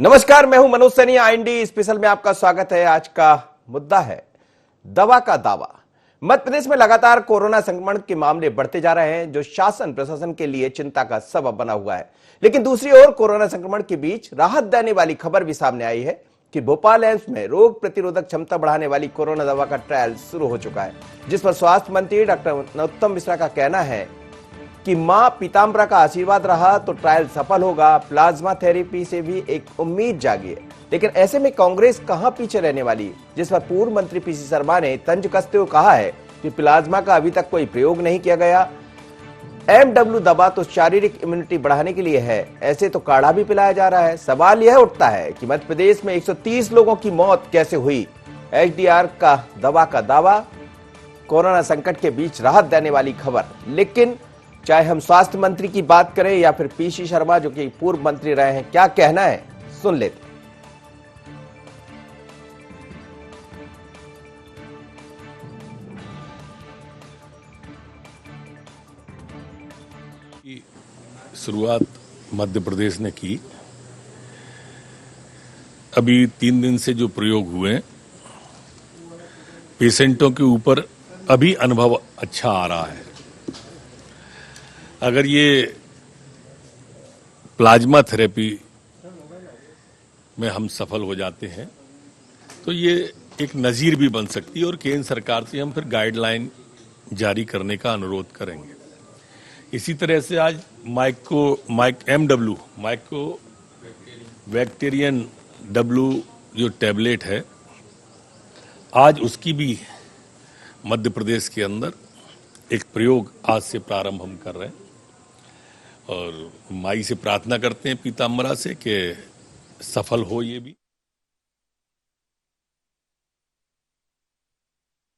नमस्कार, मैं हूं मनोज सैनी। आईएनडी स्पेशल में आपका स्वागत है। आज का मुद्दा है दवा का दावा। मध्य प्रदेश में लगातार कोरोना संक्रमण के मामले बढ़ते जा रहे हैं, जो शासन प्रशासन के लिए चिंता का सबब बना हुआ है। लेकिन दूसरी ओर कोरोना संक्रमण के बीच राहत देने वाली खबर भी सामने आई है कि भोपाल एम्स में रोग प्रतिरोधक क्षमता बढ़ाने वाली कोरोना दवा का ट्रायल शुरू हो चुका है, जिस पर स्वास्थ्य मंत्री डॉक्टर नरोत्तम मिश्रा का कहना है कि मां पीताम्बरा का आशीर्वाद रहा तो ट्रायल सफल होगा। प्लाज्मा थेरेपी से भी एक उम्मीद जागी है। लेकिन ऐसे में कांग्रेस कहां पीछे रहने वाली है, जिस पर पूर्व मंत्री पीसी शर्मा ने तंज कसते हुए कहा है कि प्लाज्मा का अभी तक कोई प्रयोग नहीं किया गया। एमडब्ल्यू दवा तो शारीरिक इम्यूनिटी बढ़ाने के लिए है, ऐसे तो काढ़ा भी पिलाया जा रहा है। सवाल यह उठता है कि मध्य प्रदेश में 130 लोगों की मौत कैसे हुई। एचडीआर का दवा का दावा, कोरोना संकट के बीच राहत देने वाली खबर। लेकिन चाहे हम स्वास्थ्य मंत्री की बात करें या फिर पीसी शर्मा जो कि पूर्व मंत्री रहे हैं, क्या कहना है सुन लेते। शुरुआत मध्य प्रदेश ने की। अभी 3 दिन से जो प्रयोग हुए पेशेंटों के ऊपर अभी अनुभव अच्छा आ रहा है। अगर ये प्लाज्मा थेरेपी में हम सफल हो जाते हैं तो ये एक नजीर भी बन सकती है और केंद्र सरकार से हम फिर गाइडलाइन जारी करने का अनुरोध करेंगे। इसी तरह से आज एमडब्ल्यू माइक्रो बैक्टीरियन डब्ल्यू जो टैबलेट है, आज उसकी भी मध्य प्रदेश के अंदर एक प्रयोग आज से प्रारंभ हम कर रहे हैं और माई से प्रार्थना करते हैं पीताम्बरा से कि सफल हो ये भी।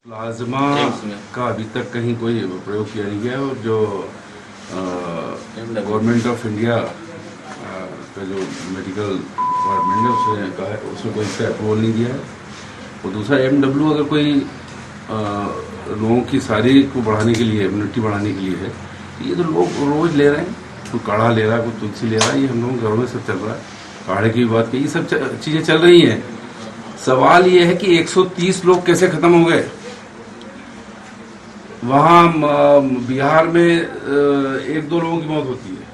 प्लाज्मा का अभी तक कहीं कोई प्रयोग किया नहीं गया और जो गवर्नमेंट ऑफ इंडिया का जो मेडिकल डिपार्टमेंट है उसने कहा है, उसने कोई इसका अप्रूवल नहीं दिया है। और दूसरा एमडब्ल्यू अगर कोई लोगों की शारीरिक को बढ़ाने के लिए, इम्यूनिटी बढ़ाने के लिए है, तो ये तो लोग रोज ले रहे हैं। कोई काढ़ा ले रहा है, कोई तुलसी ले रहा है, ये हम लोगों के घरों में सब चल रहा है। काढ़े की बात की, ये सब चीजें चल रही हैं। सवाल ये है कि 130 लोग कैसे खत्म हो गए। वहाँ बिहार में 1-2 लोगों की मौत होती है,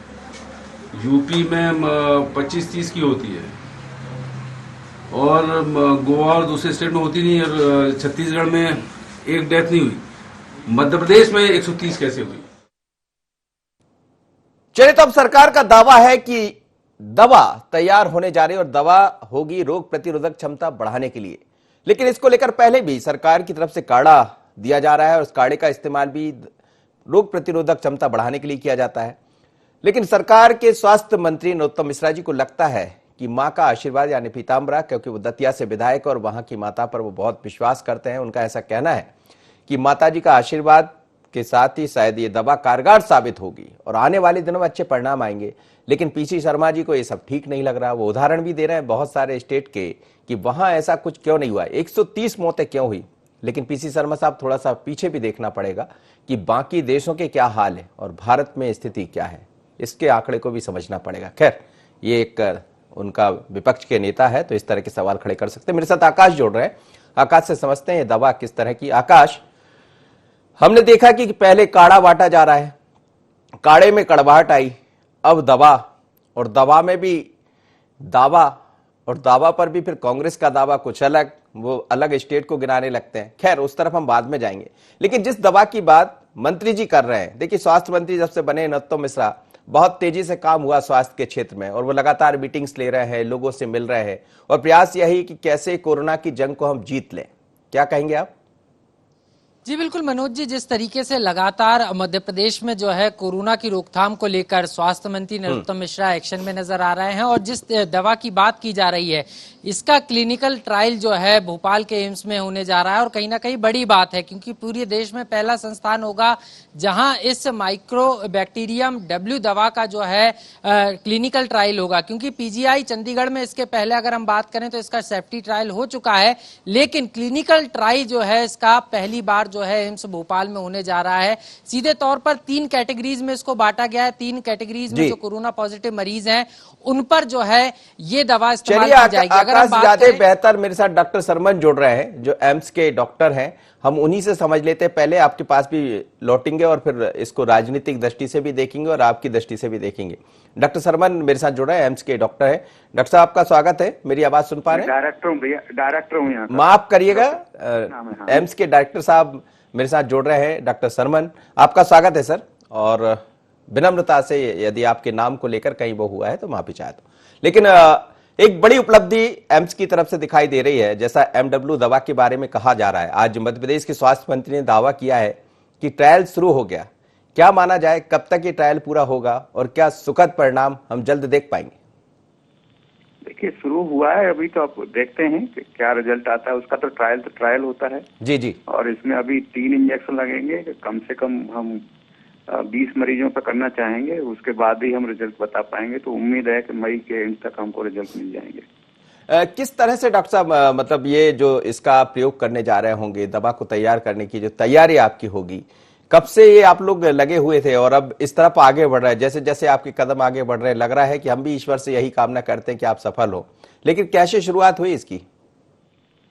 यूपी में 25-30 की होती है और गोवा और दूसरे स्टेट में होती नहीं, और छत्तीसगढ़ में एक डेथ नहीं हुई। मध्य प्रदेश में 130 कैसे हुई। चलिए, तो अब सरकार का दावा है कि दवा तैयार होने जा रही है और दवा होगी रोग प्रतिरोधक क्षमता बढ़ाने के लिए। लेकिन इसको लेकर पहले भी सरकार की तरफ से काढ़ा दिया जा रहा है और उस काढ़े का इस्तेमाल भी रोग प्रतिरोधक क्षमता बढ़ाने के लिए किया जाता है। लेकिन सरकार के स्वास्थ्य मंत्री नरोत्तम मिश्रा जी को लगता है कि मां का आशीर्वाद यानी पीताम्बरा, क्योंकि वो दतिया से विधायक और वहां की माता पर वो बहुत विश्वास करते हैं, उनका ऐसा कहना है कि माता जी का आशीर्वाद के साथ ही शायद ये दवा कारगर साबित होगी और आने वाले दिनों में अच्छे परिणाम आएंगे। लेकिन पीसी शर्मा जी को ये सब ठीक नहीं लग रहा। वो उदाहरण भी दे रहे हैं बहुत सारे स्टेट के कि वहां ऐसा कुछ क्यों नहीं हुआ, 130 मौतें क्यों हुई। लेकिन पीसी शर्मा साहब, थोड़ा सा पीछे भी देखना पड़ेगा कि बाकी देशों के क्या हाल है और भारत में स्थिति क्या है, इसके आंकड़े को भी समझना पड़ेगा। खैर, ये एक उनका विपक्ष के नेता है तो इस तरह के सवाल खड़े कर सकते हैं। मेरे साथ आकाश जोड़ रहे हैं, आकाश से समझते हैं ये दवा किस तरह की। आकाश, हमने देखा कि पहले काढ़ा बांटा जा रहा है, काढ़े में कड़वाहट आई, अब दवा, और दवा में भी दावा, और दावा पर भी फिर कांग्रेस का दावा कुछ अलग, वो अलग स्टेट को गिनाने लगते हैं। खैर, उस तरफ हम बाद में जाएंगे। लेकिन जिस दवा की बात मंत्री जी कर रहे हैं, देखिए स्वास्थ्य मंत्री जब से बने नरोत्तम मिश्रा, बहुत तेजी से काम हुआ स्वास्थ्य के क्षेत्र में और वो लगातार मीटिंग्स ले रहे हैं, लोगों से मिल रहे हैं और प्रयास यही कि कैसे कोरोना की जंग को हम जीत लें। क्या कहेंगे आप? जी बिल्कुल मनोज जी, जिस तरीके से लगातार मध्य प्रदेश में जो है कोरोना की रोकथाम को लेकर स्वास्थ्य मंत्री नरोत्तम मिश्रा एक्शन में नजर आ रहे हैं और जिस दवा की बात की जा रही है, इसका क्लिनिकल ट्रायल जो है भोपाल के एम्स में होने जा रहा है और कहीं ना कहीं बड़ी बात है, क्योंकि पूरे देश में पहला संस्थान होगा जहां इस माइक्रो बैक्टीरियम डब्ल्यू दवा का जो है क्लिनिकल ट्रायल होगा। क्योंकि पीजीआई चंडीगढ़ में इसके पहले अगर हम बात करें तो इसका सेफ्टी ट्रायल हो चुका है, लेकिन क्लिनिकल ट्रायल जो है इसका पहली बार जो है एम्स भोपाल में होने जा रहा है। सीधे तौर पर 3 कैटेगरीज में इसको बांटा गया है। 3 कैटेगरीज में जो कोरोना पॉजिटिव मरीज हैं उन पर जो है ये दवा इस्तेमाल की जाएगी। अगर हम बात ज्यादा करें, बेहतर मेरे साथ डॉक्टर सरमन जुड़ रहे हैं जो एम्स के डॉक्टर हैं, हम उन्हीं से समझ लेते हैं। पहले आपके पास भी लौटेंगे और फिर इसको राजनीतिक दृष्टि से भी देखेंगे और आपकी दृष्टि से भी देखेंगे। डॉक्टर सरमन मेरे साथ जुड़ रहे हैं, एम्स के डॉक्टर हैं। डॉक्टर साहब आपका स्वागत है। मेरी आवाज सुन पा रहे हैं? डायरेक्टर हूँ भैया, डायरेक्टर हूँ यहाँ का। माफ करिएगा, हाँ। एम्स के डायरेक्टर साहब मेरे साथ जुड़ रहे हैं। डॉक्टर सरमन आपका स्वागत है सर, और विनम्रता से यदि आपके नाम को लेकर कहीं वो हुआ है तो माफी चाहता हूं। लेकिन एक बड़ी उपलब्धि एम्स की तरफ से दिखाई दे रही है, जैसा एमडब्ल्यू दवा के बारे में कहा जा रहा है। आज मध्य प्रदेश के स्वास्थ्य मंत्री ने दावा किया है कि ट्रायल शुरू हो गया। क्या माना जाए, कब तक ये ट्रायल पूरा होगा और क्या सुखद परिणाम हम जल्द देख पाएंगे? देखिए, शुरू हुआ है अभी, तो आप देखते हैं कि क्या रिजल्ट आता है उसका। तो ट्रायल होता है जी जी। और इसमें अभी 3 इंजेक्शन लगेंगे। कम से कम हम 20 मरीजों पर करना चाहेंगे, उसके बाद ही हम रिजल्ट बता पाएंगे। तो उम्मीद है कि मई के एंड तक हमको रिजल्ट मिल जाएंगे। किस तरह से डॉक्टर साहब मतलब ये जो इसका प्रयोग करने जा रहे होंगे, दवा को तैयार करने की जो तैयारी आपकी होगी, कब से ये आप लोग लगे हुए थे और अब इस तरफ आगे बढ़ रहे हैं? जैसे जैसे आपके कदम आगे बढ़ रहे हैं, लग रहा है कि हम भी ईश्वर से यही कामना करते हैं कि आप सफल हो। लेकिन कैसे शुरुआत हुई इसकी?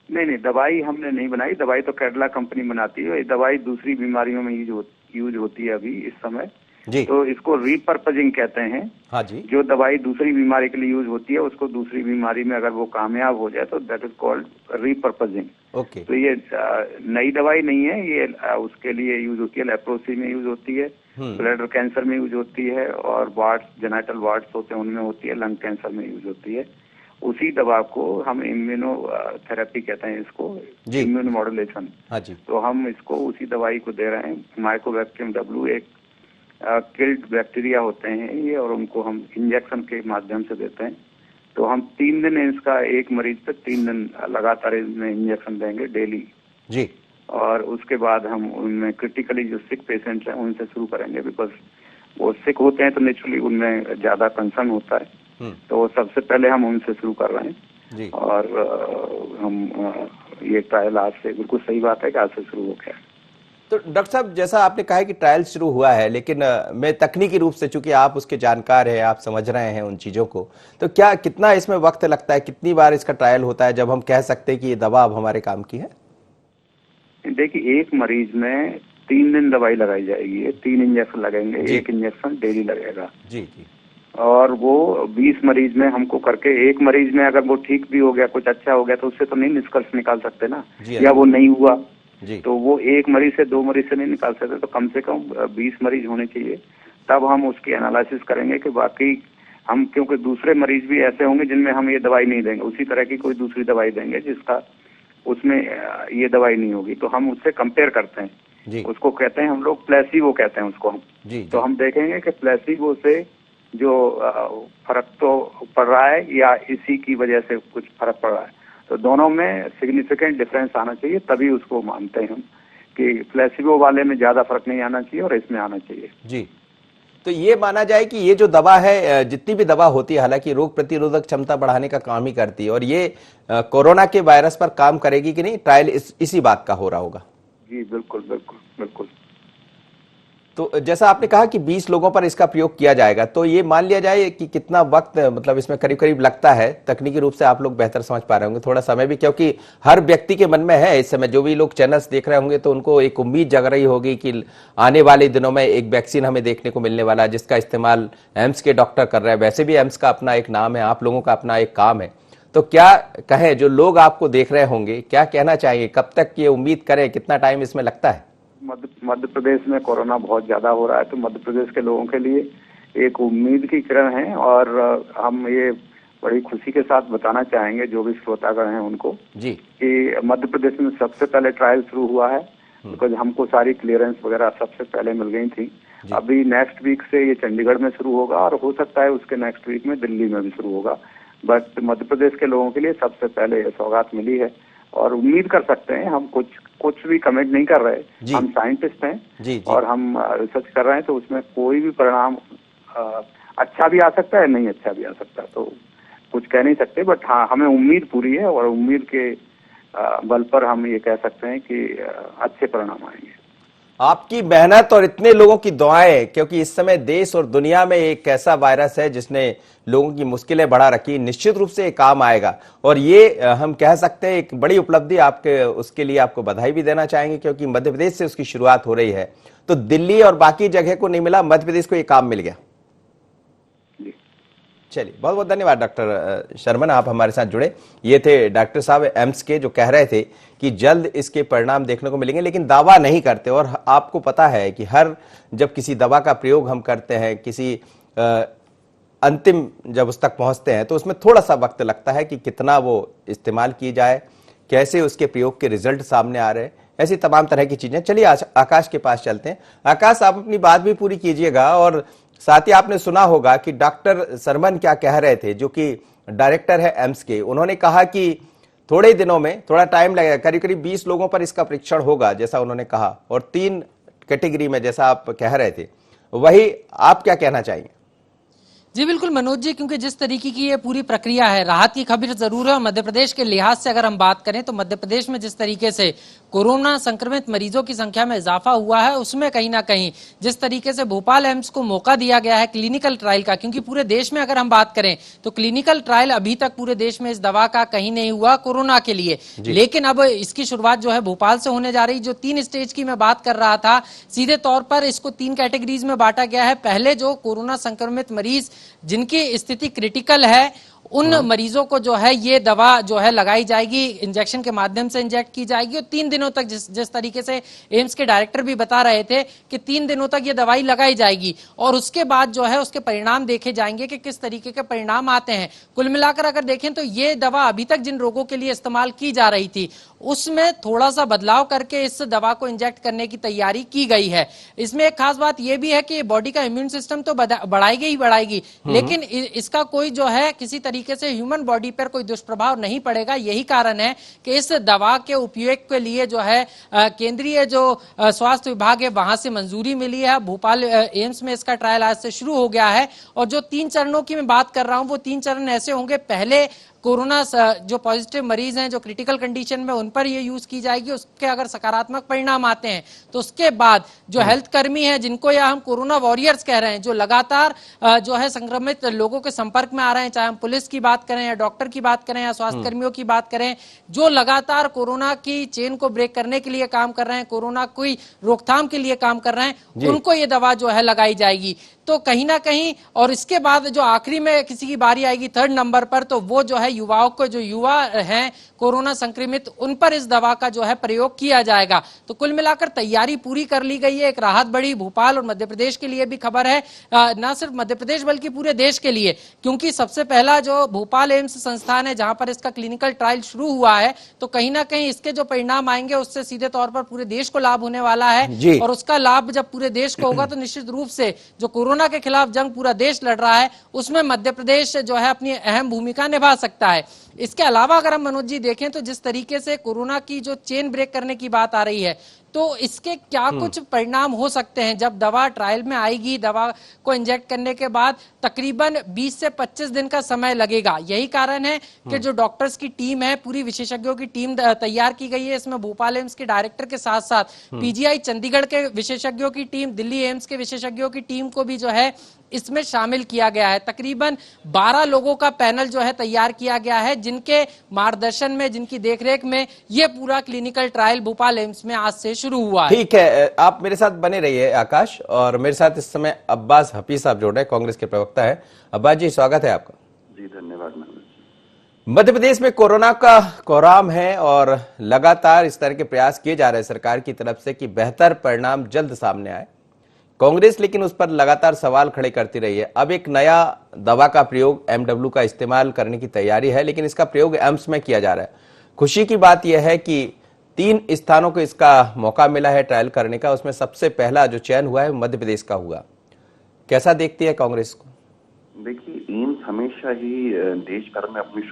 नहीं, दवाई हमने नहीं बनाई। दवाई तो केरला कंपनी बनाती है। ये दवाई दूसरी बीमारियों में यूज होती है अभी इस समय जी। तो इसको रीपर्पजिंग कहते हैं। हाँ जी। जो दवाई दूसरी बीमारी के लिए यूज होती है उसको दूसरी बीमारी में अगर वो कामयाब हो जाए तो दैट इज कॉल्ड रीपर्पजिंग। ओके। तो ये नई दवाई नहीं है, ये उसके लिए यूज होती है। लेप्रोसी में यूज होती है, ब्लैडर कैंसर में यूज होती है, और वार्ड्स, जेनाइटल वार्ड्स होते हैं उनमें होती है, लंग कैंसर में यूज होती है। उसी दवा को हम इम्यूनो थेरेपी कहते हैं इसको, इम्यूनो मॉड्यूलेशन। हाँ जी। तो हम इसको उसी दवाई को दे रहे हैं। माइकोबैक्टीरियम डब्ल्यू एक किल्ड बैक्टीरिया होते हैं ये, और उनको हम इंजेक्शन के माध्यम से देते हैं। तो हम 3 दिन इसका, एक मरीज पे 3 दिन लगातार इसमें इंजेक्शन देंगे डेली जी। और उसके बाद हम उनमें क्रिटिकली जो सिक पेशेंट्स हैं उनसे शुरू करेंगे। बिकॉज वो सिक होते हैं तो नेचुरली उनमें ज्यादा कंसर्न होता है। तो सबसे पहले हम उनसे शुरू कर रहे हैं जी। और हम ये ट्रायल आज से, बिल्कुल सही बात है कि आज से शुरू हो गया। तो डॉक्टर साहब, जैसा आपने कहा है कि ट्रायल शुरू हुआ है, लेकिन मैं तकनीकी रूप से, चूंकि आप उसके जानकार हैं, आप समझ रहे हैं उन चीजों को, तो क्या कितना इसमें वक्त लगता है, कितनी बार इसका ट्रायल होता है जब हम कह सकते हैं कि ये दवा अब हमारे काम की है? देखिए, एक मरीज में 3 दिन दवाई लगाई जाएगी, 3 इंजेक्शन लगेंगे, एक इंजेक्शन डेली लगेगा जी जी। और वो 20 मरीज में हमको करके, एक मरीज में अगर वो ठीक भी हो गया, कुछ अच्छा हो गया, तो उससे तो नहीं निष्कर्ष निकाल सकते ना, या वो नहीं हुआ जी। तो वो एक मरीज से 2 मरीज से नहीं निकाल सकते। तो कम से कम 20 मरीज होने चाहिए, तब हम उसकी एनालिसिस करेंगे कि बाकी हम, क्योंकि दूसरे मरीज भी ऐसे होंगे जिनमें हम ये दवाई नहीं देंगे, उसी तरह की कोई दूसरी दवाई देंगे जिसका उसमें ये दवाई नहीं होगी, तो हम उससे कंपेयर करते हैं जी। उसको कहते हैं हम लोग प्लेसिबो कहते हैं उसको हम जी। तो हम देखेंगे कि प्लेसिबो से जो फर्क तो पड़ रहा है या इसी की वजह से कुछ फर्क पड़ रहा है। तो दोनों में सिग्निफिकेंट डिफरेंस आना चाहिए, तभी उसको मानते हैं हम कि प्लेसिबो वाले में ज्यादा फर्क नहीं आना चाहिए और इसमें आना चाहिए जी। तो ये माना जाए कि ये जो दवा है, जितनी भी दवा होती है, हालांकि रोग प्रतिरोधक क्षमता बढ़ाने का काम ही करती है, और ये कोरोना के वायरस पर काम करेगी कि नहीं, ट्रायल इसी बात का हो रहा होगा। जी बिल्कुल बिल्कुल बिल्कुल। तो जैसा आपने कहा कि 20 लोगों पर इसका प्रयोग किया जाएगा, तो ये मान लिया जाए कि कितना वक्त, मतलब इसमें करीब करीब लगता है? तकनीकी रूप से आप लोग बेहतर समझ पा रहे होंगे, थोड़ा समय भी, क्योंकि हर व्यक्ति के मन में है इस समय, जो भी लोग चैनल्स देख रहे होंगे तो उनको एक उम्मीद जग रही होगी कि आने वाले दिनों में एक वैक्सीन हमें देखने को मिलने वाला है, जिसका इस्तेमाल एम्स के डॉक्टर कर रहे हैं। वैसे भी एम्स का अपना एक नाम है, आप लोगों का अपना एक काम है। तो क्या कहें, जो लोग आपको देख रहे होंगे, क्या कहना चाहिए, कब तक ये उम्मीद करें, कितना टाइम इसमें लगता है? मध्य प्रदेश में कोरोना बहुत ज्यादा हो रहा है, तो मध्य प्रदेश के लोगों के लिए एक उम्मीद की किरण है, और हम ये बड़ी खुशी के साथ बताना चाहेंगे जो भी श्रोतागण हैं उनको जी कि मध्य प्रदेश में सबसे पहले ट्रायल शुरू हुआ है, बिकॉज हमको सारी क्लियरेंस वगैरह सबसे पहले मिल गई थी। अभी नेक्स्ट वीक से ये चंडीगढ़ में शुरू होगा, और हो सकता है उसके नेक्स्ट वीक में दिल्ली में भी शुरू होगा। बट मध्य प्रदेश के लोगों के लिए सबसे पहले ये सौगात मिली है, और उम्मीद कर सकते हैं, हम कुछ भी कमेंट नहीं कर रहे, हम साइंटिस्ट हैं जी। और हम रिसर्च कर रहे हैं, तो उसमें कोई भी परिणाम अच्छा भी आ सकता है, नहीं अच्छा भी आ सकता है, तो कुछ कह नहीं सकते। बट हाँ, हमें उम्मीद पूरी है, और उम्मीद के बल पर हम ये कह सकते हैं कि अच्छे परिणाम आएंगे। आपकी मेहनत और इतने लोगों की दुआएं, क्योंकि इस समय देश और दुनिया में एक ऐसा वायरस है जिसने लोगों की मुश्किलें बढ़ा रखी, निश्चित रूप से ये काम आएगा। और ये हम कह सकते हैं एक बड़ी उपलब्धि, आपके उसके लिए आपको बधाई भी देना चाहेंगे, क्योंकि मध्य प्रदेश से उसकी शुरुआत हो रही है। तो दिल्ली और बाकी जगह को नहीं मिला, मध्य प्रदेश को ये काम मिल गया। चलिए, बहुत बहुत धन्यवाद डॉक्टर शर्मन, आप हमारे साथ जुड़े। ये थे डॉक्टर साहब एम्स के, जो कह रहे थे कि जल्द इसके परिणाम देखने को मिलेंगे, लेकिन दावा नहीं करते। और आपको पता है कि जब किसी दवा का प्रयोग हम करते हैं, किसी अंतिम जब उस तक पहुंचते हैं, तो उसमें थोड़ा सा वक्त लगता है कि कितना वो इस्तेमाल की जाए, कैसे उसके प्रयोग के रिजल्ट सामने आ रहे हैं, ऐसी तमाम तरह की चीजें। चलिए आकाश के पास चलते हैं। आकाश, आप अपनी बात भी पूरी कीजिएगा, और साथ ही आपने सुना होगा कि डॉक्टर शर्मन क्या कह रहे थे, जो कि डायरेक्टर है एम्स के। उन्होंने कहा कि थोड़े दिनों में, थोड़ा टाइम लगेगा, करीब करीब 20 लोगों पर इसका परीक्षण होगा, जैसा उन्होंने कहा, और 3 कैटेगरी में, जैसा आप कह रहे थे। वही आप क्या कहना चाहेंगे? जी बिल्कुल मनोज जी, क्योंकि जिस तरीके की ये पूरी प्रक्रिया है, राहत की खबर जरूर है। और मध्य प्रदेश के लिहाज से अगर हम बात करें तो मध्य प्रदेश में जिस तरीके से कोरोना संक्रमित मरीजों की संख्या में इजाफा हुआ है, उसमें कहीं ना कहीं जिस तरीके से भोपाल एम्स को मौका दिया गया है क्लिनिकल ट्रायल का, क्योंकि पूरे देश में अगर हम बात करें तो क्लिनिकल ट्रायल अभी तक पूरे देश में इस दवा का कहीं नहीं हुआ कोरोना के लिए, लेकिन अब इसकी शुरुआत जो है भोपाल से होने जा रही। जो 3 स्टेज की मैं बात कर रहा था, सीधे तौर पर इसको 3 कैटेगरीज में बांटा गया है। पहले जो कोरोना संक्रमित मरीज जिनकी स्थिति क्रिटिकल है, उन मरीजों को जो है ये दवा जो है लगाई जाएगी, इंजेक्शन के माध्यम से इंजेक्ट की जाएगी, और 3 दिनों तक, जिस तरीके से एम्स के डायरेक्टर भी बता रहे थे कि 3 दिनों तक ये दवाई लगाई जाएगी, और उसके बाद जो है उसके परिणाम देखे जाएंगे कि किस तरीके के परिणाम आते हैं। कुल मिलाकर अगर देखें तो ये दवा अभी तक जिन रोगों के लिए इस्तेमाल की जा रही थी, उसमें थोड़ा सा बदलाव करके इस दवा को इंजेक्ट करने की तैयारी की गई है। इसमें एक खास बात यह भी है कि बॉडी का इम्यून सिस्टम तो बढ़ाएगी ही बढ़ाएगी, लेकिन इसका कोई जो है किसी तरीके से ह्यूमन बॉडी पर कोई दुष्प्रभाव नहीं पड़ेगा। यही कारण है कि इस दवा के उपयोग के लिए जो है केंद्रीय जो स्वास्थ्य विभाग है, वहां से मंजूरी मिली है। भोपाल एम्स में इसका ट्रायल आज से शुरू हो गया है, और जो 3 चरणों की मैं बात कर रहा हूं, वो 3 चरण ऐसे होंगे। पहले कोरोना जो पॉजिटिव मरीज हैं, जो क्रिटिकल कंडीशन में, उन पर ये यूज की जाएगी। उसके अगर सकारात्मक परिणाम आते हैं तो उसके बाद जो हेल्थ कर्मी हैं, जिनको या हम कोरोना वॉरियर्स कह रहे हैं, जो लगातार जो है संक्रमित लोगों के संपर्क में आ रहे हैं, चाहे हम पुलिस की बात करें या डॉक्टर की बात करें या स्वास्थ्य कर्मियों की बात करें, जो लगातार कोरोना की चेन को ब्रेक करने के लिए काम कर रहे हैं, कोरोना की रोकथाम के लिए काम कर रहे हैं, उनको ये दवा जो है लगाई जाएगी। तो कहीं ना कहीं, और इसके बाद जो आखिरी में किसी की बारी आएगी 3rd नंबर पर, तो वो जो है युवाओं को, जो युवा हैं कोरोना संक्रमित, उन पर इस दवा का जो है प्रयोग किया जाएगा। तो कुल मिलाकर तैयारी पूरी कर ली गई है। एक राहत बड़ी भोपाल और मध्य प्रदेश के लिए भी खबर है, ना सिर्फ मध्य प्रदेश बल्कि पूरे देश के लिए, क्योंकि सबसे पहला जो भोपाल एम्स संस्थान है जहां पर इसका क्लिनिकल ट्रायल शुरू हुआ है, तो कहीं ना कहीं इसके जो परिणाम आएंगे उससे सीधे तौर पर पूरे देश को लाभ होने वाला है। और उसका लाभ जब पूरे देश को होगा तो निश्चित रूप से जो कोरोना के खिलाफ जंग पूरा देश लड़ रहा है, उसमें मध्य प्रदेश जो है अपनी अहम भूमिका निभा सकता है। इसके अलावा अगर हम मनोज जी देखें तो जिस तरीके से कोरोना की जो चेन ब्रेक करने की बात आ रही है, तो इसके क्या कुछ परिणाम हो सकते हैं जब दवा ट्रायल में आएगी। दवा को इंजेक्ट करने के बाद तकरीबन 20 से 25 दिन का समय लगेगा। यही कारण है कि जो डॉक्टर्स की टीम है, पूरी विशेषज्ञों की टीम तैयार की गई है। इसमें भोपाल एम्स के डायरेक्टर के साथ साथ पीजीआई चंडीगढ़ के विशेषज्ञों की टीम, दिल्ली एम्स के विशेषज्ञों की टीम को भी जो है इसमें शामिल किया गया है। तकरीबन 12 लोगों का पैनल जो है तैयार किया गया है, जिनके मार्गदर्शन में, जिनकी देखरेख में ये पूरा क्लिनिकल ट्रायल भोपाल एम्स में आज से शुरू हुआ है। ठीक है, आप मेरे साथ बने रहिए आकाश, और मेरे साथ इस समय अब्बास हफीज साहब जुड़ रहे हैं, कांग्रेस के प्रवक्ता है। अब्बास जी, स्वागत है आपका। जी धन्यवाद। मध्य प्रदेश में कोरोना का कोहराम है और लगातार इस तरह के प्रयास किए जा रहे हैं सरकार की तरफ से कि बेहतर परिणाम जल्द सामने आए। कांग्रेस लेकिन उस पर लगातार सवाल खड़े करती रही है। अब एक नया दवा का प्रयोग MW का इस्तेमाल करने की तैयारी है, लेकिन इसका प्रयोग एम्स में किया जा रहा है। खुशी की बात यह है कि 3 स्थानों को इसका मौका मिला है ट्रायल करने का, उसमें सबसे पहला जो चयन हुआ है मध्य प्रदेश का हुआ। कैसा देखती है कांग्रेस को? देखिए, एम्स हमेशा ही देश भर में अपनी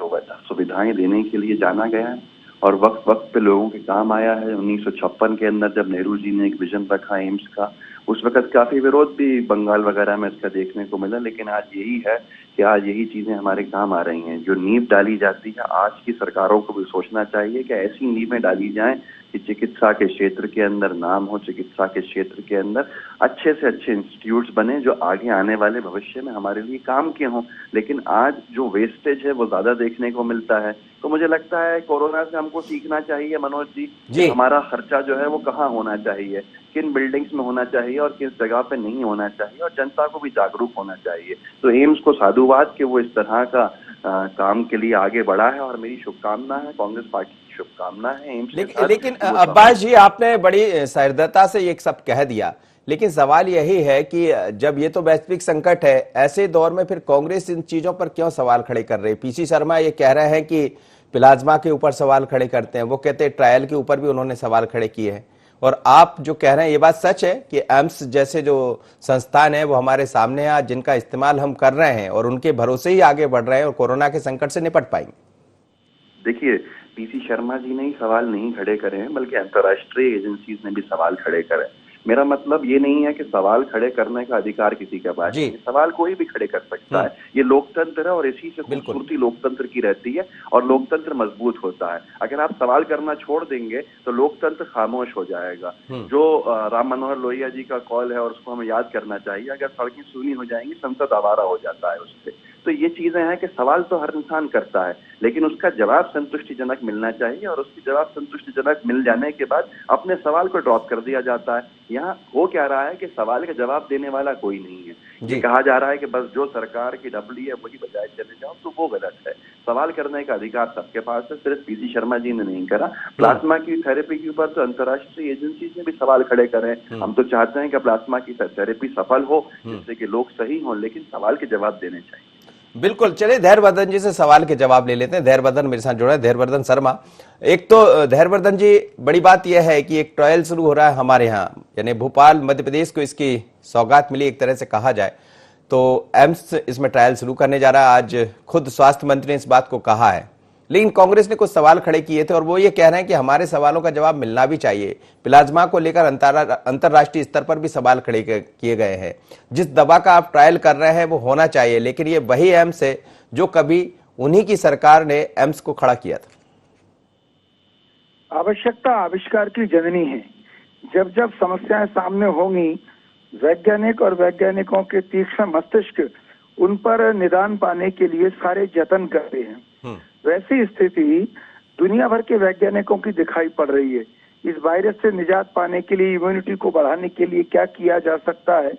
सुविधाएं देने के लिए जाना गया है और वक्त वक्त पे लोगों के काम आया है। 1956 के अंदर जब नेहरू जी ने एक विजन रखा एम्स का, उस वक्त काफी विरोध भी बंगाल वगैरह में इसका देखने को मिला, लेकिन आज यही है कि आज यही चीजें हमारे काम आ रही हैं। जो नींव डाली जाती है, आज की सरकारों को भी सोचना चाहिए कि ऐसी नींवें डाली जाएं कि चिकित्सा के क्षेत्र के अंदर नाम हो, चिकित्सा के क्षेत्र के अंदर अच्छे से अच्छे इंस्टीट्यूट्स बने जो आगे आने वाले भविष्य में हमारे लिए काम के हों। लेकिन आज जो वेस्टेज है वो ज्यादा देखने को मिलता है। तो मुझे लगता है कोरोना से हमको सीखना चाहिए मनोज जी, जी। हमारा खर्चा जो है वो कहाँ होना चाहिए, किन बिल्डिंग्स में होना चाहिए और किस जगह पे नहीं होना चाहिए, और जनता को भी जागरूक होना चाहिए। तो एम्स को साधुवाद कि वो इस तरह का काम के लिए आगे बढ़ा है, और मेरी शुभकामना है, कांग्रेस पार्टी की शुभकामना है एम्स के साथ। लेकिन अब्बास जी, आपने बड़ी सहृदयता से ये सब कह दिया, लेकिन सवाल यही है कि जब ये तो वैश्विक संकट है, ऐसे दौर में फिर कांग्रेस इन चीजों पर क्यों सवाल खड़े कर रही है? पीसी शर्मा ये कह रहे हैं कि प्लाज्मा के ऊपर सवाल खड़े करते हैं, वो कहते हैं ट्रायल के ऊपर भी उन्होंने सवाल खड़े किए हैं, और आप जो कह रहे हैं ये बात सच है कि एम्स जैसे जो संस्थान है वो हमारे सामने है, जिनका इस्तेमाल हम कर रहे हैं और उनके भरोसे ही आगे बढ़ रहे हैं और कोरोना के संकट से निपट पाएंगे। देखिए, पीसी शर्मा जी ने ही सवाल नहीं खड़े करे हैं, बल्कि अंतर्राष्ट्रीय एजेंसीज ने भी सवाल खड़े करे। मेरा मतलब ये नहीं है कि सवाल खड़े करने का अधिकार किसी के पास नहीं है, सवाल कोई भी खड़े कर सकता है। ये लोकतंत्र है और इसी से खूबसूरती लोकतंत्र की रहती है, और लोकतंत्र मजबूत होता है। अगर आप सवाल करना छोड़ देंगे तो लोकतंत्र खामोश हो जाएगा। जो राम मनोहर लोहिया जी का कॉल है और उसको हमें याद करना चाहिए, अगर सड़कें सूनी हो जाएंगी संसद आवारा हो जाता है उससे। तो ये चीजें हैं कि सवाल तो हर इंसान करता है, लेकिन उसका जवाब संतुष्टिजनक मिलना चाहिए, और उसकी जवाब संतुष्टिजनक मिल जाने के बाद अपने सवाल को ड्रॉप कर दिया जाता है। यहाँ हो क्या रहा है कि सवाल का जवाब देने वाला कोई नहीं है। ये कहा जा रहा है कि बस जो सरकार की डबली है वही बजाय चले जाओ, तो वो गलत है। सवाल करने का अधिकार सबके पास है, सिर्फ पीसी शर्मा जी ने नहीं करा। प्लाज्मा की थेरेपी के ऊपर तो अंतर्राष्ट्रीय एजेंसी ने भी सवाल खड़े करे। हम तो चाहते हैं कि प्लाज्मा की थेरेपी सफल हो, जिससे कि लोग सही हों, लेकिन सवाल के जवाब देने चाहिए। बिल्कुल, चलिए धैर्यवर्धन जी से सवाल के जवाब ले लेते हैं। धैर्यवर्धन मेरे साथ जुड़े हैं, धैर्यवर्धन शर्मा। एक तो धैर्यवर्धन जी, बड़ी बात यह है कि एक ट्रायल शुरू हो रहा है हमारे यहाँ, यानी भोपाल मध्य प्रदेश को इसकी सौगात मिली एक तरह से कहा जाए, तो एम्स इसमें ट्रायल शुरू करने जा रहा है। आज खुद स्वास्थ्य मंत्री ने इस बात को कहा है, लेकिन कांग्रेस ने कुछ सवाल खड़े किए थे और वो ये कह रहे हैं कि हमारे सवालों का जवाब मिलना भी चाहिए। प्लाज्मा को लेकर अंतरराष्ट्रीय स्तर पर भी सवाल खड़े किए गए हैं। जिस दवा का आप ट्रायल कर रहे हैं वो होना चाहिए, लेकिन ये वही एम्स है जो कभी उन्हीं की सरकार ने एम्स को खड़ा किया था। आवश्यकता आविष्कार की जननी है। जब जब समस्याएं सामने होंगी, वैज्ञानिक और वैज्ञानिकों के तीक्ष्ण मस्तिष्क उन पर निदान पाने के लिए सारे जतन करते हैं। वैसी स्थिति दुनिया भर के वैज्ञानिकों की दिखाई पड़ रही है। इस वायरस से निजात पाने के लिए, इम्यूनिटी को बढ़ाने के लिए क्या किया जा सकता है,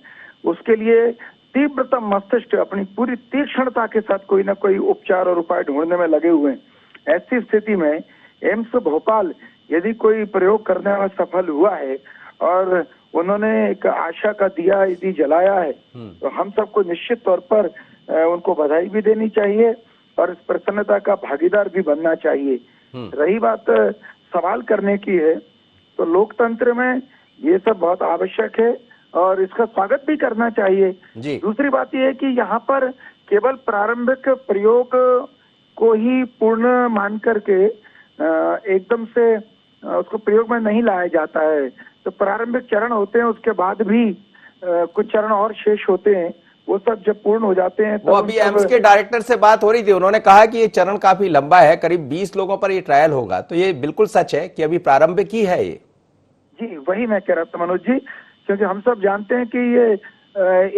उसके लिए तीव्रतम मस्तिष्क अपनी पूरी तीक्ष्णता के साथ कोई ना कोई उपचार और उपाय ढूंढने में लगे हुए हैं। ऐसी स्थिति में एम्स भोपाल यदि कोई प्रयोग करने में सफल हुआ है और उन्होंने एक आशा का दिया यदि जलाया है, तो हम सबको निश्चित तौर पर उनको बधाई भी देनी चाहिए और इस प्रसन्नता का भागीदार भी बनना चाहिए। रही बात सवाल करने की है, तो लोकतंत्र में ये सब बहुत आवश्यक है और इसका स्वागत भी करना चाहिए। दूसरी बात यह है कि यहाँ पर केवल प्रारंभिक प्रयोग को ही पूर्ण मान करके एकदम से उसको प्रयोग में नहीं लाया जाता है। तो प्रारंभिक चरण होते हैं, उसके बाद भी कुछ चरण और शेष होते हैं। वो सब जब पूर्ण हो जाते हैं वो अभी एम्स के डायरेक्टर से बात हो रही थी, उन्होंने कहा कि ये चरण काफी लंबा है, करीब 20 लोगों पर ये ट्रायल होगा। तो ये बिल्कुल सच है कि अभी प्रारंभिक ही है ये? जी, वही मैं कह रहा था मनोज जी, क्योंकि हम सब जानते हैं कि ये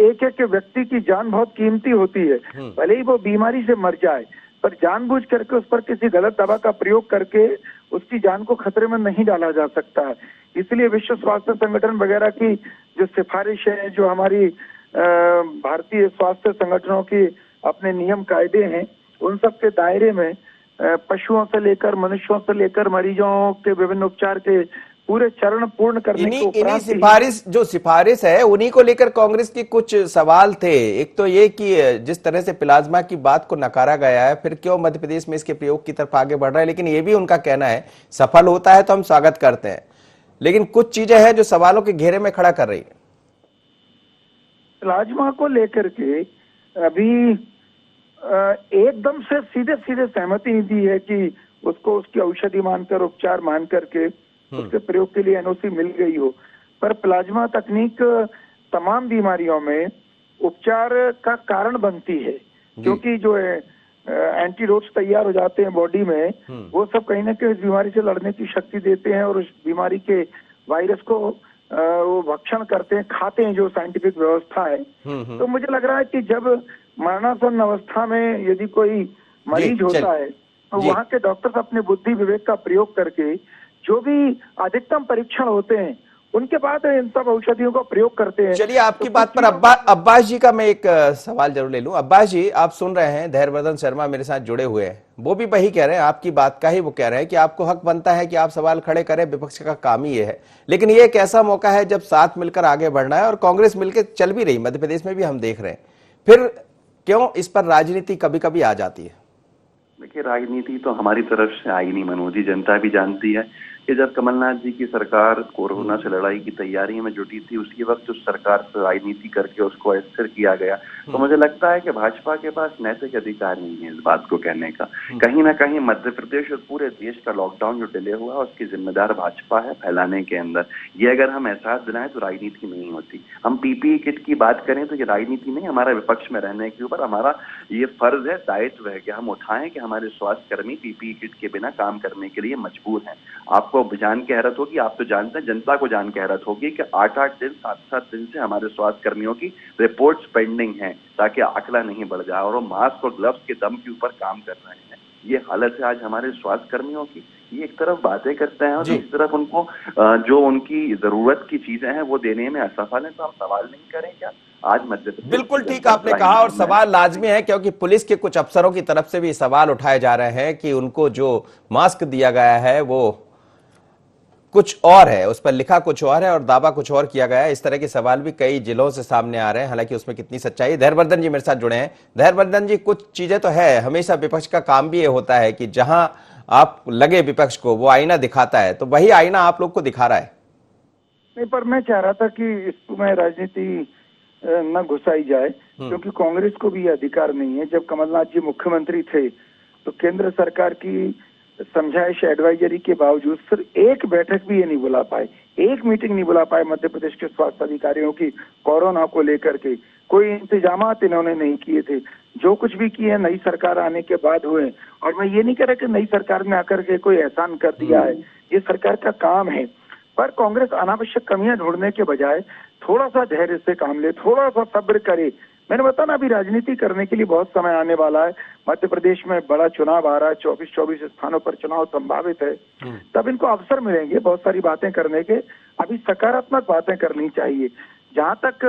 एक एक व्यक्ति की जान बहुत कीमती होती है। भले ही वो बीमारी से मर जाए, पर जानबूझ करके उस पर किसी गलत दवा का प्रयोग करके उसकी जान को खतरे में नहीं डाला जा सकता है। इसलिए विश्व स्वास्थ्य संगठन वगैरह की जो सिफारिश है, जो हमारी भारतीय स्वास्थ्य संगठनों की अपने नियम कायदे हैं, उन सब के दायरे में पशुओं से लेकर मनुष्यों से लेकर मरीजों के विभिन्न उपचार के पूरे चरण पूर्ण करने के उपरांत जो सिफारिश है उन्हीं को लेकर कांग्रेस के कुछ सवाल थे। एक तो ये कि जिस तरह से प्लाज्मा की बात को नकारा गया है, फिर क्यों मध्य प्रदेश में इसके प्रयोग की तरफ आगे बढ़ रहा है। लेकिन ये भी उनका कहना है सफल होता है तो हम स्वागत करते हैं, लेकिन कुछ चीजें हैं जो सवालों के घेरे में खड़ा कर रही है। प्लाज्मा को लेकर के अभी एकदम से सीधे सीधे सहमति नहीं दी है कि उसको उसकी औषधि मानकर, उपचार मान करके उसके प्रयोग के लिए एनओसी मिल गई हो। पर प्लाज्मा तकनीक तमाम बीमारियों में उपचार का कारण बनती है, क्योंकि जो है एंटीडोट्स तैयार हो जाते हैं बॉडी में, वो सब कहीं ना कहीं इस बीमारी से लड़ने की शक्ति देते हैं और उस बीमारी के वायरस को वो भक्षण करते हैं, खाते हैं, जो साइंटिफिक व्यवस्था है। तो मुझे लग रहा है कि जब मरणासन अवस्था में यदि कोई मरीज होता है तो वहाँ के डॉक्टर्स अपने बुद्धि विवेक का प्रयोग करके जो भी अधिकतम परीक्षण होते हैं उनके बाद इन सब औषधियों का प्रयोग करते हैं। चलिए, आपकी बात पर अब्बास जी का मैं एक सवाल जरूर ले लूं। अब्बास जी, आप सुन रहे हैं, धैर्यवर्धन शर्मा मेरे साथ जुड़े हुए हैं, वो भी वही कह रहे हैं, आपकी बात का ही वो कह रहे हैं कि आपको हक बनता है कि आप सवाल खड़े करें, विपक्ष का काम ही ये है। लेकिन ये एक ऐसा मौका है जब साथ मिलकर आगे बढ़ना है और कांग्रेस मिलकर चल भी रही, मध्य प्रदेश में भी हम देख रहे हैं, फिर क्यों इस पर राजनीति कभी कभी आ जाती है? देखिए, राजनीति तो हमारी तरफ से आई नहीं मनोज जी, जनता भी जानती है कि जब कमलनाथ जी की सरकार कोरोना से लड़ाई की तैयारी में जुटी थी, उसी वक्त उस सरकार से राजनीति करके उसको अस्थिर किया गया। तो मुझे लगता है कि भाजपा के पास नैतिक अधिकार नहीं है इस बात को कहने का। कहीं ना कहीं मध्य प्रदेश और पूरे देश का लॉकडाउन जो डिले हुआ उसकी जिम्मेदार भाजपा है फैलाने के अंदर। ये अगर हम एहसास दिलाएं तो राजनीति नहीं होती। हम पीपीई किट की बात करें तो ये राजनीति नहीं, हमारा विपक्ष में रहने के ऊपर हमारा ये फर्ज है, दायित्व है कि हम उठाएं कि हमारे स्वास्थ्य कर्मी पीपीई किट के बिना काम करने के लिए मजबूर हैं। आपको जान के हैरत होगी, आप तो जानते हैं, जनता को जान के हैरत होगी कि 8-8 दिन 7-7 दिन से हमारे स्वास्थ्य कर्मियों की रिपोर्ट्स पेंडिंग हैं ताकि आंकड़ा नहीं बढ़ जाए, और वो मास्क और ग्लव्स के दम के ऊपर काम कर रहे हैं। ये हालत है आज हमारे स्वास्थ्य कर्मियों की। ये एक तरफ बातें करते हैं और दूसरी तरफ उनको जो उनकी जरूरत की चीजें हैं वो देने में असफल है। तो हम सवाल नहीं करें क्या? आज मध्य प्रदेश बिल्कुल ठीक आपने कहा, और सवाल लाजमी है क्योंकि पुलिस के कुछ अफसरों की तरफ से भी सवाल उठाए जा रहे हैं कि उनको जो मास्क दिया गया है वो कुछ और है, उस पर लिखा कुछ और है और दावा कुछ और किया गया है। इस तरह के सवाल भी कई जिलों से सामने आ रहे हैं, हालांकि उसमें कितनी सच्चाई है। धैर्यवर्धन जी मेरे साथ जुड़े हैं। धैर्यवर्धन जी, कुछ चीजें तो है, हमेशा विपक्ष का काम भी ये होता है कि जहां आप लगे विपक्ष को वो आईना दिखाता है, तो वही आईना आप लोग को दिखा रहा है। नहीं, पर मैं चाह रहा था कि इसमें राजनीति न घुसाई जाए, क्योंकि कांग्रेस को भी अधिकार नहीं है। जब कमलनाथ जी मुख्यमंत्री थे तो केंद्र सरकार की समझाइश एडवाइजरी के बावजूद सिर्फ एक बैठक भी ये नहीं बुला पाए, एक मीटिंग नहीं बुला पाए मध्य प्रदेश के स्वास्थ्य अधिकारियों की कोरोना को लेकर के। कोई इंतजामात इन्होंने नहीं किए थे। जो कुछ भी किए नई सरकार आने के बाद हुए, और मैं ये नहीं कह रहा कि नई सरकार ने आकर के कोई एहसान कर दिया है, ये सरकार का काम है। पर कांग्रेस अनावश्यक कमियां ढूंढने के बजाय थोड़ा सा धैर्य से काम ले, थोड़ा सा सब्र करे। मैंने बताया ना, अभी राजनीति करने के लिए बहुत समय आने वाला है। मध्य प्रदेश में बड़ा चुनाव आ रहा है, 24 स्थानों पर चुनाव संभावित है। तब इनको अवसर मिलेंगे बहुत सारी बातें करने के। अभी सकारात्मक बातें करनी चाहिए। जहां तक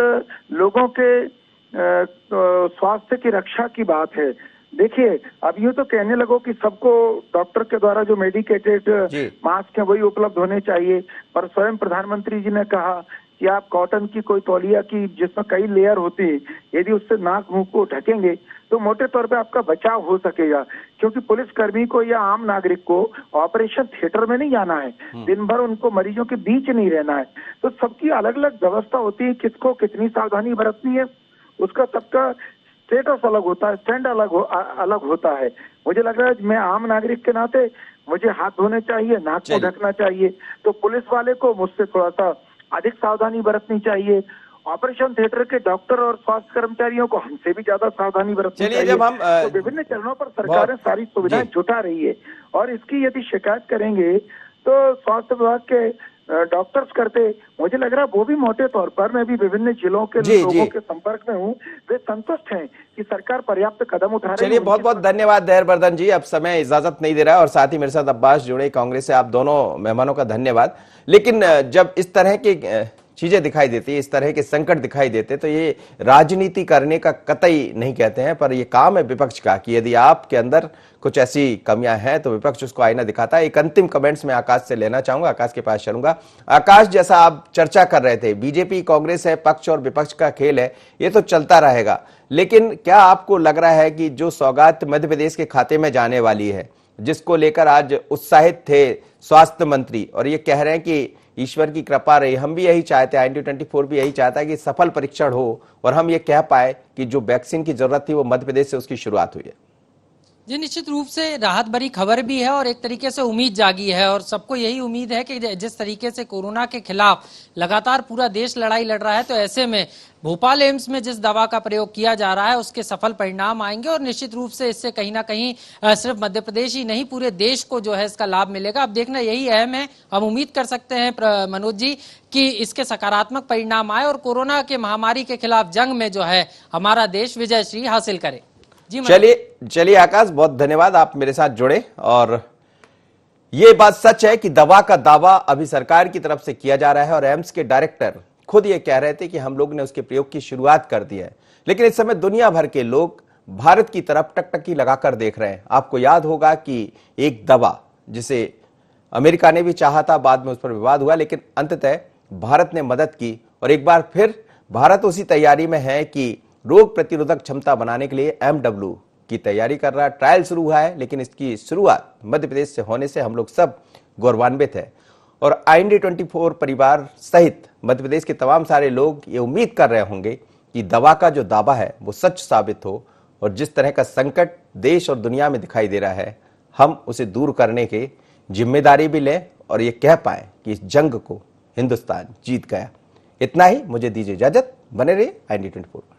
लोगों के स्वास्थ्य की रक्षा की बात है, देखिए अब यूं तो कहने लगो कि सबको डॉक्टर के द्वारा जो मेडिकेटेड मास्क है वही उपलब्ध होने चाहिए, पर स्वयं प्रधानमंत्री जी ने कहा कि आप कॉटन की कोई तौलिया की जिसमें कई लेयर होती है, यदि उससे नाक मुंह को ढकेंगे तो मोटे तौर पे आपका बचाव हो सकेगा। क्योंकि पुलिसकर्मी को या आम नागरिक को ऑपरेशन थिएटर में नहीं जाना है, दिन भर उनको मरीजों के बीच नहीं रहना है। तो सबकी अलग अलग व्यवस्था होती है, किसको कितनी सावधानी बरतनी है, उसका सबका स्टेटस अलग होता है, स्टैंड अलग होता है। मुझे लग रहा है मैं आम नागरिक के नाते मुझे हाथ धोने चाहिए, नाक को ढकना चाहिए, तो पुलिस वाले को मुझसे थोड़ा सा अधिक सावधानी बरतनी चाहिए। ऑपरेशन थिएटर के डॉक्टर और स्वास्थ्य कर्मचारियों को हमसे भी ज्यादा सावधानी बरतनी चाहिए। जब हम तो विभिन्न चरणों पर सरकारें सारी सुविधाएं जुटा रही है, और इसकी यदि शिकायत करेंगे तो स्वास्थ्य विभाग के डॉक्टर्स करते, मुझे लग रहा है वो भी मोटे तौर पर, मैं भी विभिन्न जिलों के लोगों के संपर्क में हूँ, वे संतुष्ट हैं कि सरकार पर्याप्त कदम उठा रही है। चलिए, बहुत बहुत धन्यवाद धैर्यवर्धन जी। अब समय इजाजत नहीं दे रहा है, और साथ ही मेरे साथ अब्बास जुड़े कांग्रेस से। आप दोनों मेहमानों का धन्यवाद। लेकिन जब इस तरह की चीजें दिखाई देती है, इस तरह के संकट दिखाई देते, तो ये राजनीति करने का कतई नहीं कहते हैं, पर ये काम है विपक्ष का कि यदि आपके अंदर कुछ ऐसी कमियां हैं तो विपक्ष उसको आईना दिखाता है। एक अंतिम कमेंट्स में आकाश से लेना चाहूंगा, आकाश के पास चलूंगा। आकाश, जैसा आप चर्चा कर रहे थे, बीजेपी कांग्रेस है, पक्ष और विपक्ष का खेल है, ये तो चलता रहेगा, लेकिन क्या आपको लग रहा है कि जो सौगात मध्य प्रदेश के खाते में जाने वाली है, जिसको लेकर आज उत्साहित थे स्वास्थ्य मंत्री, और ये कह रहे हैं कि ईश्वर की कृपा रही, हम भी यही चाहते हैं, INTU-24 भी यही चाहता है कि सफल परीक्षण हो और हम ये कह पाए कि जो वैक्सीन की जरूरत थी वो मध्य प्रदेश से उसकी शुरुआत हुई है। जी निश्चित रूप से राहत भरी खबर भी है और एक तरीके से उम्मीद जागी है और सबको यही उम्मीद है कि जिस तरीके से कोरोना के खिलाफ लगातार पूरा देश लड़ाई लड़ रहा है, तो ऐसे में भोपाल एम्स में जिस दवा का प्रयोग किया जा रहा है उसके सफल परिणाम आएंगे और निश्चित रूप से इससे कहीं ना कहीं सिर्फ मध्य प्रदेश ही नहीं पूरे देश को जो है इसका लाभ मिलेगा। अब देखना यही अहम है। हम उम्मीद कर सकते हैं मनोज जी कि इसके सकारात्मक परिणाम आए और कोरोना के महामारी के खिलाफ जंग में जो है हमारा देश विजयश्री हासिल करे। चलिए आकाश, बहुत धन्यवाद, आप मेरे साथ जुड़े। और ये बात सच है कि दवा का दावा अभी सरकार की तरफ से किया जा रहा है और एम्स के डायरेक्टर खुद ये कह रहे थे कि हम लोग ने उसके प्रयोग की शुरुआत कर दी है, लेकिन इस समय दुनिया भर के लोग भारत की तरफ टकटकी लगाकर देख रहे हैं। आपको याद होगा कि एक दवा जिसे अमेरिका ने भी चाहा था, बाद में उस पर विवाद हुआ, लेकिन अंततः भारत ने मदद की और एक बार फिर भारत उसी तैयारी में है कि रोग प्रतिरोधक क्षमता बनाने के लिए MW की तैयारी कर रहा है। ट्रायल शुरू हुआ है, लेकिन इसकी शुरुआत मध्य प्रदेश से होने से हम लोग सब गौरवान्वित है और IND24 परिवार सहित मध्य प्रदेश के तमाम सारे लोग ये उम्मीद कर रहे होंगे कि दवा का जो दावा है वो सच साबित हो और जिस तरह का संकट देश और दुनिया में दिखाई दे रहा है, हम उसे दूर करने की जिम्मेदारी भी लें और ये कह पाए कि इस जंग को हिंदुस्तान जीत गया। इतना ही, मुझे दीजिए इजाजत, बने रहिए IND24।